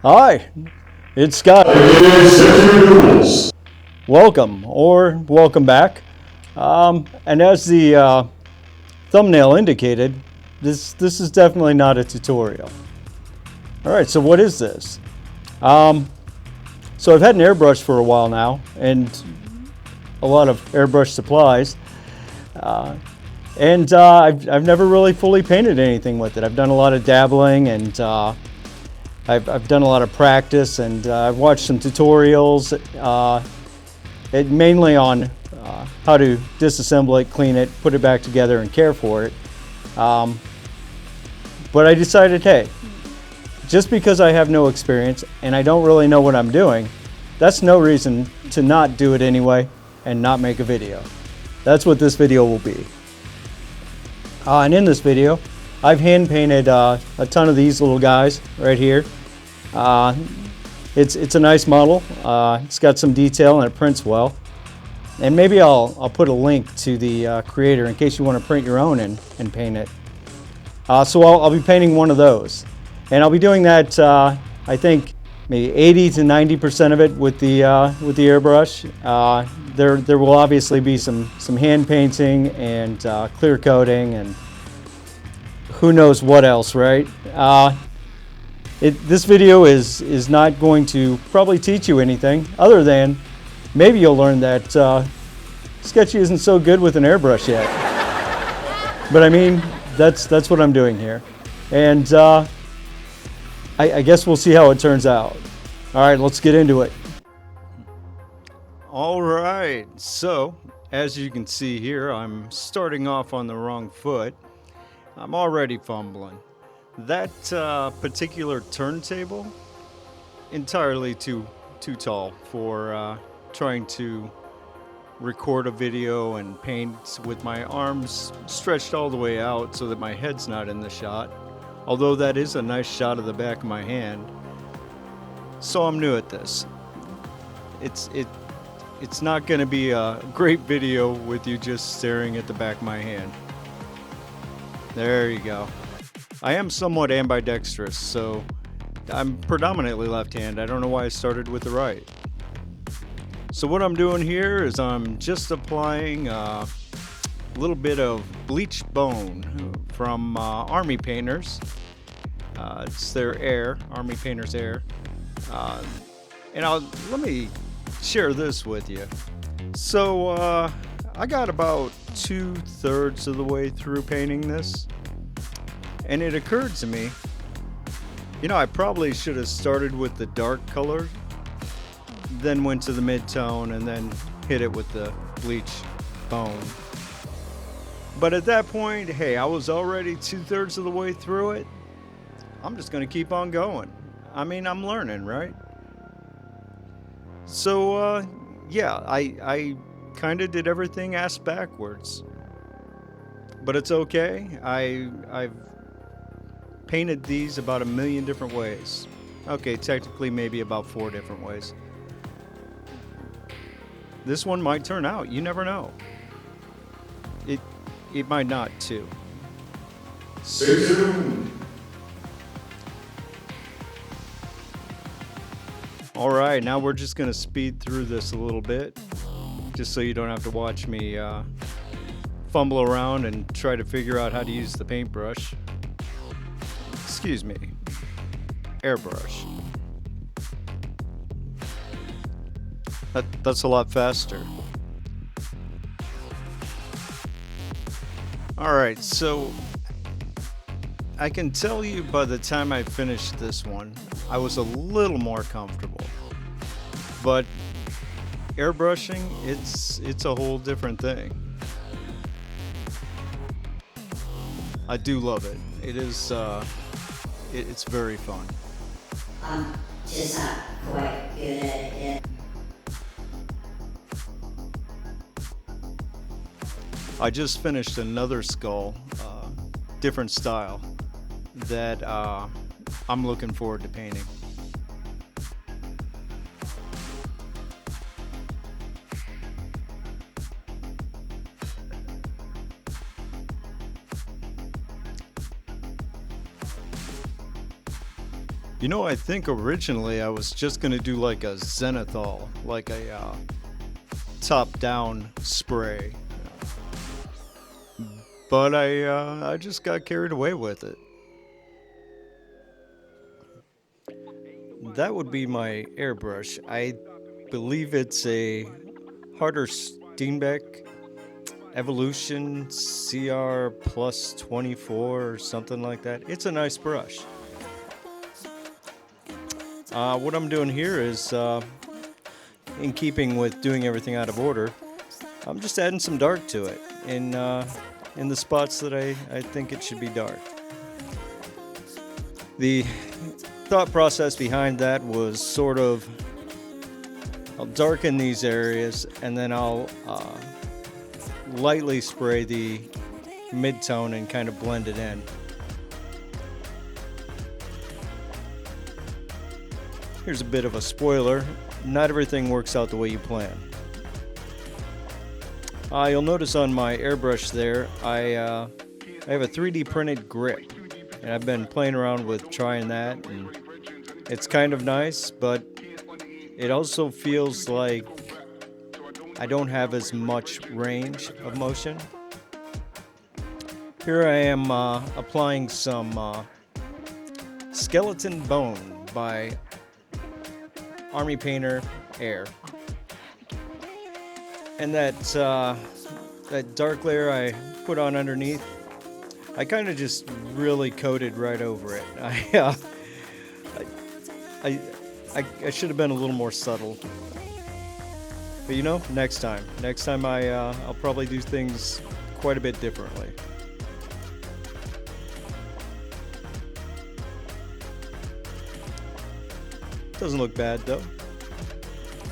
Hi, it's Scott. Welcome or welcome back. And as the thumbnail indicated, this is definitely not a tutorial. All right, so what is this? So I've had an airbrush for a while now, and a lot of airbrush supplies. I've never really fully painted anything with it. I've done a lot of dabbling, and I've done a lot of practice, and I've watched some tutorials, mainly on how to disassemble it, clean it, put it back together, and care for it. But I decided, hey, just because I have no experience and I don't really know what I'm doing, that's no reason to not do it anyway and not make a video. That's what this video will be. And in this video, I've hand painted a ton of these little guys right here. It's a nice model. It's got some detail and it prints well. And maybe I'll put a link to the creator in case you want to print your own and paint it. So I'll be painting one of those. And I'll be doing that, I think, maybe 80 to 90% of it with the airbrush. There will obviously be some hand painting and clear coating and who knows what else, right? This video is not going to probably teach you anything other than maybe you'll learn that Sketchy isn't so good with an airbrush yet. But I mean, that's what I'm doing here. And I guess we'll see how it turns out. All right, let's get into it. All right, so as you can see here, I'm starting off on the wrong foot. I'm already fumbling. That particular turntable, entirely too tall for trying to record a video and paint with my arms stretched all the way out so that my head's not in the shot. Although that is a nice shot of the back of my hand. So I'm new at this. It's not going to be a great video with you just staring at the back of my hand. There you go. I am somewhat ambidextrous, so I'm predominantly left-handed. I don't know why I started with the right. So what I'm doing here is I'm just applying a little bit of bleached bone from Army Painters. It's their Air, Army Painters Air. And let me share this with you. So I got about 2/3 of the way through painting this, and it occurred to me, I probably should have started with the dark color, then went to the mid-tone, and then hit it with the bleach bone. But at that point, hey, I was already 2/3 of the way through it. I'm just gonna keep on going. I mean, I'm learning, right? So, yeah, I kind of did everything ass backwards. But it's okay. I've painted these about 1,000,000 different ways. Okay, technically maybe about 4 different ways. This one might turn out. You never know. It might not too. Stay tuned. All right, now we're just gonna speed through this a little bit, just so you don't have to watch me fumble around and try to figure out how to use the paintbrush. Excuse me, airbrush. That's a lot faster. All right, so I can tell you by the time I finished this one, I was a little more comfortable. But airbrushing, it's a whole different thing. I do love it. It is it's very fun. I'm just not quite good at it. I just finished another skull, different style, that I'm looking forward to painting. You know, I think originally I was just gonna do like a zenithal, like a top-down spray, but I just got carried away with it. That would be my airbrush. I believe it's a Harder Steenbeck Evolution CR plus 24 or something like that. It's a nice brush. What I'm doing here is, in keeping with doing everything out of order, I'm just adding some dark to it in the spots that I think it should be dark. The thought process behind that was sort of, I'll darken these areas and then I'll lightly spray the mid-tone and kind of blend it in. Here's a bit of a spoiler. Not everything works out the way you plan. You'll notice on my airbrush there, I have a 3D printed grip. And I've been playing around with trying that, and it's kind of nice, but it also feels like I don't have as much range of motion. Here I am applying some Skeleton Bone by Army Painter Air. And that dark layer I put on underneath, I kind of just really coated right over it. I should have been a little more subtle. But you know, next time I'll probably do things quite a bit differently. Doesn't look bad though.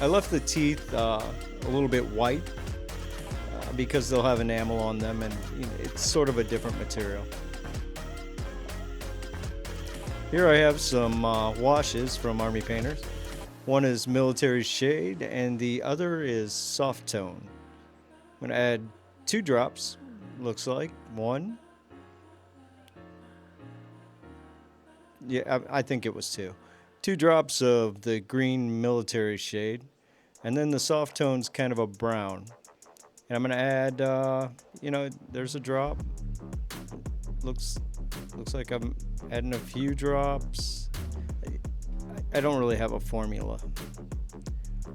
I left the teeth a little bit white because they'll have enamel on them, and you know, it's sort of a different material. Here I have some washes from Army Painters. One is Military Shade and the other is Soft Tone. I'm going to add 2 drops, looks like. 1. Yeah, I think it was 2. 2 drops of the green Military Shade, and then the Soft Tone's kind of a brown. And I'm going to add, you know, there's a drop. Looks like I'm adding a few drops. I don't really have a formula.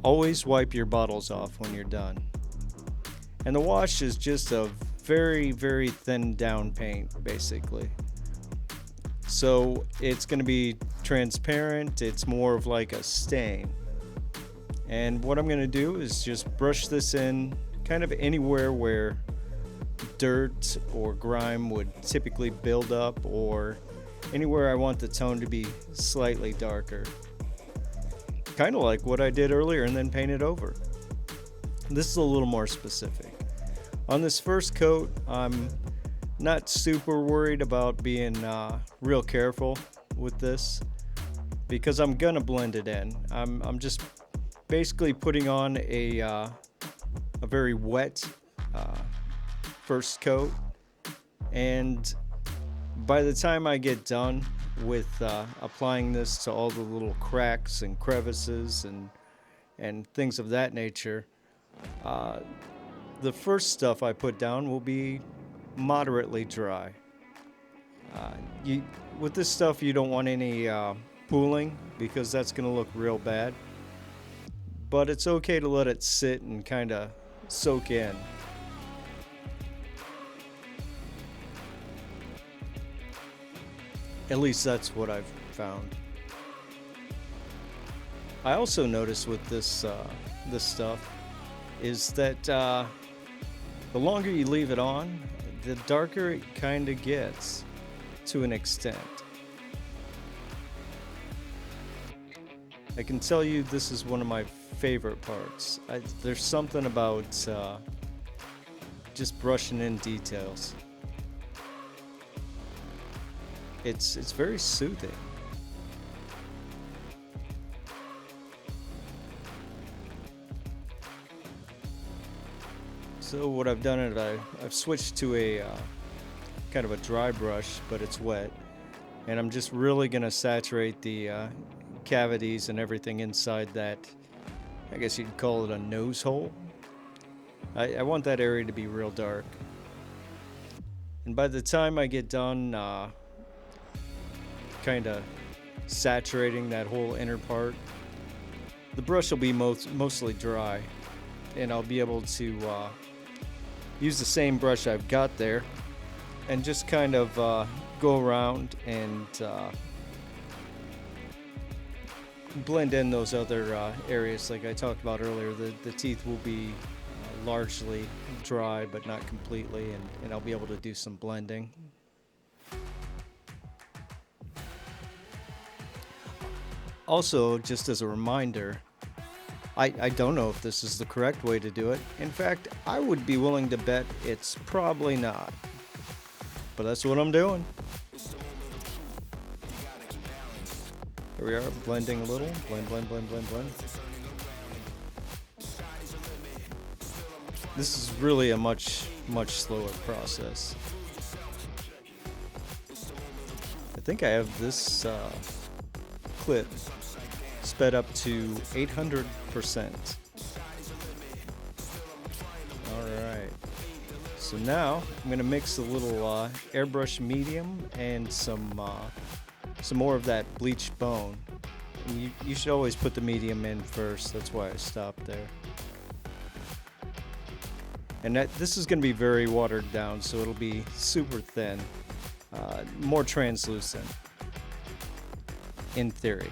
Always wipe your bottles off when you're done. And the wash is just a very, very thin down paint, basically. So it's going to be transparent. It's more of like a stain. And what I'm going to do is just brush this in kind of anywhere where dirt or grime would typically build up, or anywhere I want the tone to be slightly darker. Kind of like what I did earlier and then paint it over. This is a little more specific. On this first coat, I'm not super worried about being real careful with this because I'm gonna blend it in. I'm just basically putting on a very wet first coat, and by the time I get done with applying this to all the little cracks and crevices and things of that nature, the first stuff I put down will be moderately dry. With this stuff you don't want any pooling because that's going to look real bad, but it's okay to let it sit and kind of soak in. At least that's what I've found. I also noticed with this stuff is that the longer you leave it on, the darker it kind of gets to an extent. I can tell you this is one of my favorite parts. There's something about just brushing in details. It's very soothing. So what I've done is I've switched to a kind of a dry brush, but it's wet, And I'm just really going to saturate the cavities and everything inside that, I guess you'd call it a nose hole. I want that area to be real dark. And by the time I get done kind of saturating that whole inner part, the brush will be mostly dry, and I'll be able to use the same brush I've got there and just kind of go around and blend in those other areas like I talked about earlier. The teeth will be largely dry but not completely, and I'll be able to do some blending. Also, just as a reminder, I don't know if this is the correct way to do it. In fact, I would be willing to bet it's probably not. But that's what I'm doing. Here we are, blending a little. Blend, blend, blend, blend, blend. This is really a much slower process. I think I have this clip sped up to 800%. Alright. So now I'm going to mix a little airbrush medium and some more of that bleached bone. And you should always put the medium in first. That's why I stopped there. And this is going to be very watered down, so it'll be super thin, more translucent, in theory.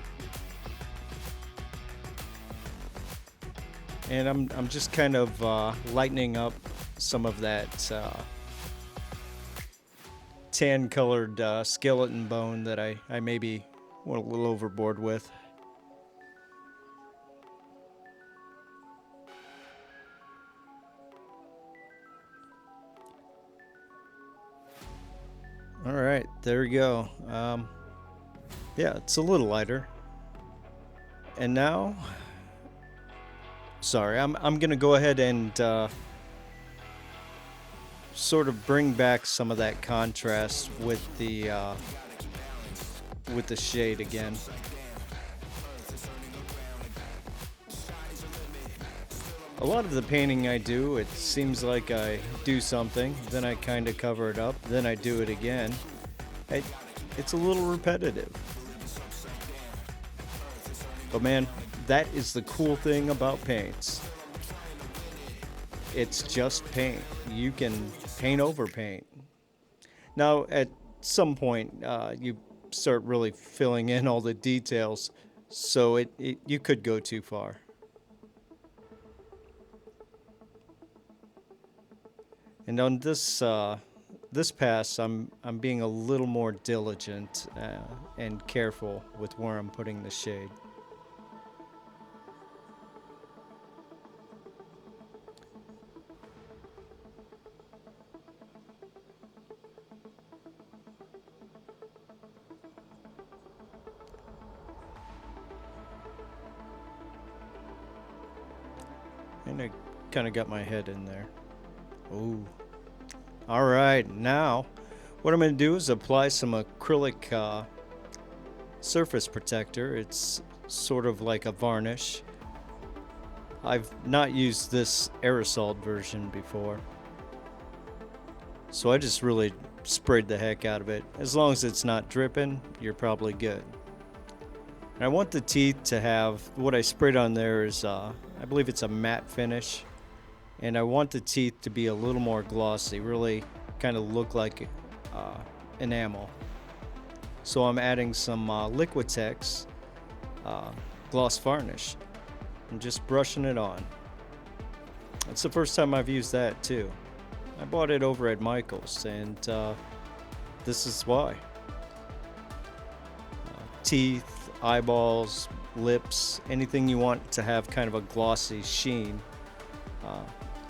And I'm just kind of lightening up some of that tan-colored skeleton bone that I maybe went a little overboard with. All right, there we go. Yeah, it's a little lighter. And now, sorry, I'm gonna go ahead and sort of bring back some of that contrast with the shade again. A lot of the painting I do, it seems like I do something, then I kind of cover it up, then I do it again. It's a little repetitive. But man, that is the cool thing about paints. It's just paint. You can paint over paint. Now, at some point, you start really filling in all the details, so you could go too far. And on this pass, I'm being a little more diligent and careful with where I'm putting the shade. And I kind of got my head in there. Ooh. All right, now what I'm going to do is apply some acrylic surface protector. It's sort of like a varnish. I've not used this aerosol version before, so I just really sprayed the heck out of it. As long as it's not dripping, you're probably good. And I want the teeth to have, what I sprayed on there is, I believe it's a matte finish. And I want the teeth to be a little more glossy, really kind of look like enamel. So I'm adding some Liquitex gloss varnish and just brushing it on. It's the first time I've used that too. I bought it over at Michael's, and this is why. Teeth, eyeballs, lips, anything you want to have kind of a glossy sheen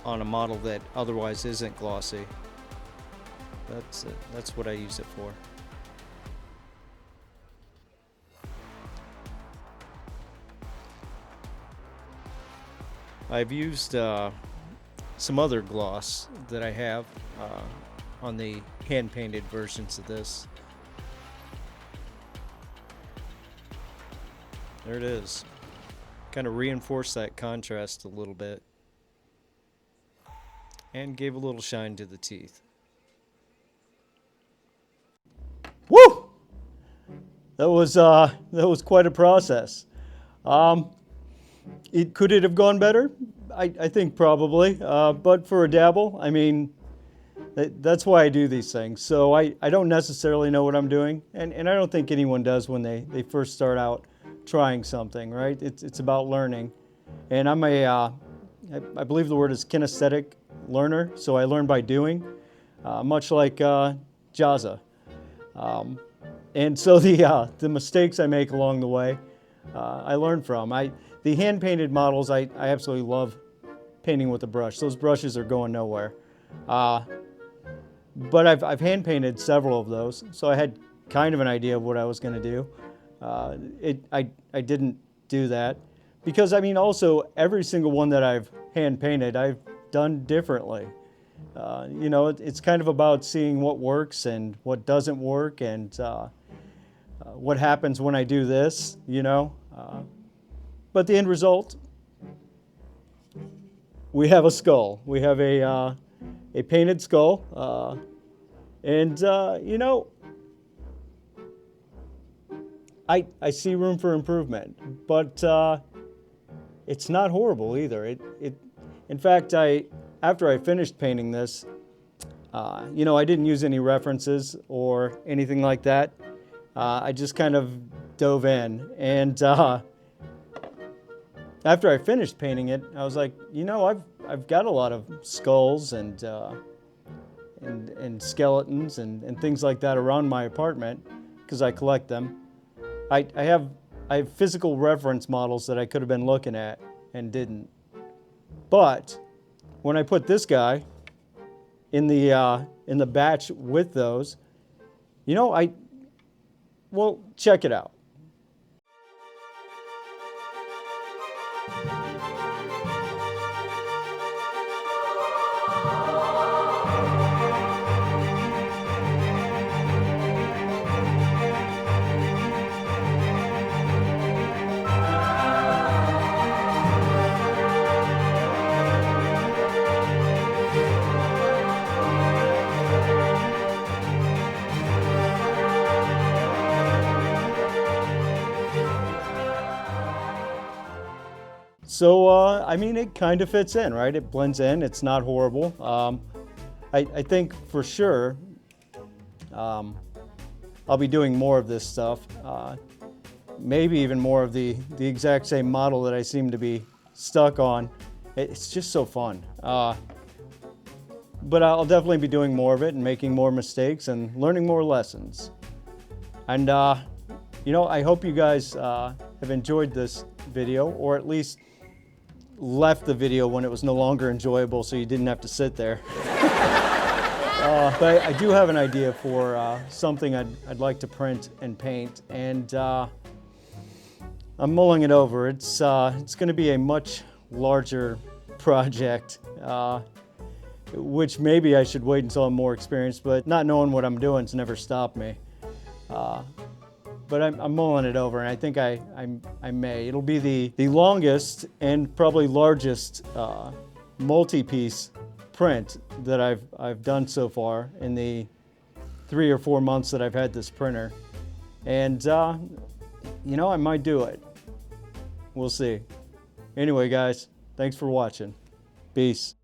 on a model that otherwise isn't glossy. That's it. That's what I use it for. I've used some other gloss that I have on the hand-painted versions of this. There it is. Kind of reinforced that contrast a little bit. And gave a little shine to the teeth. Woo! That was quite a process. Could it have gone better? I think probably. But for a dabble, I mean, that's why I do these things. So I don't necessarily know what I'm doing, and I don't think anyone does when they first start out trying something, right? It's about learning. And I'm I believe the word is kinesthetic learner, so I learn by doing, much like Jaza. And so the mistakes I make along the way, I learn from. The hand-painted models, I absolutely love painting with a brush. Those brushes are going nowhere. But I've hand-painted several of those, so I had kind of an idea of what I was going to do. I didn't do that because, I mean, also every single one that I've hand-painted, I've done differently. You know, it's kind of about seeing what works and what doesn't work, and what happens when I do this, you know. But the end result, we have a skull. We have a painted skull, and you know, I see room for improvement, but it's not horrible either. In fact, after I finished painting this, you know, I didn't use any references or anything like that. I just kind of dove in, and after I finished painting it, I was like, you know, I've got a lot of skulls and skeletons and things like that around my apartment because I collect them. I have physical reference models that I could have been looking at and didn't. But when I put this guy in the batch with those, you know, well, check it out. So, I mean, it kind of fits in, right? It blends in. It's not horrible. I think for sure I'll be doing more of this stuff. Maybe even more of the exact same model that I seem to be stuck on. It's just so fun. But I'll definitely be doing more of it and making more mistakes and learning more lessons. And, you know, I hope you guys have enjoyed this video, or at least left the video when it was no longer enjoyable so you didn't have to sit there. But I do have an idea for something I'd like to print and paint, and I'm mulling it over. It's going to be a much larger project, which maybe I should wait until I'm more experienced, but not knowing what I'm doing has never stopped me. But I'm mulling it over, and I think I may. It'll be the longest and probably largest multi-piece print that I've done so far in the 3 or 4 months that I've had this printer. And you know, I might do it. We'll see. Anyway, guys, thanks for watching. Peace.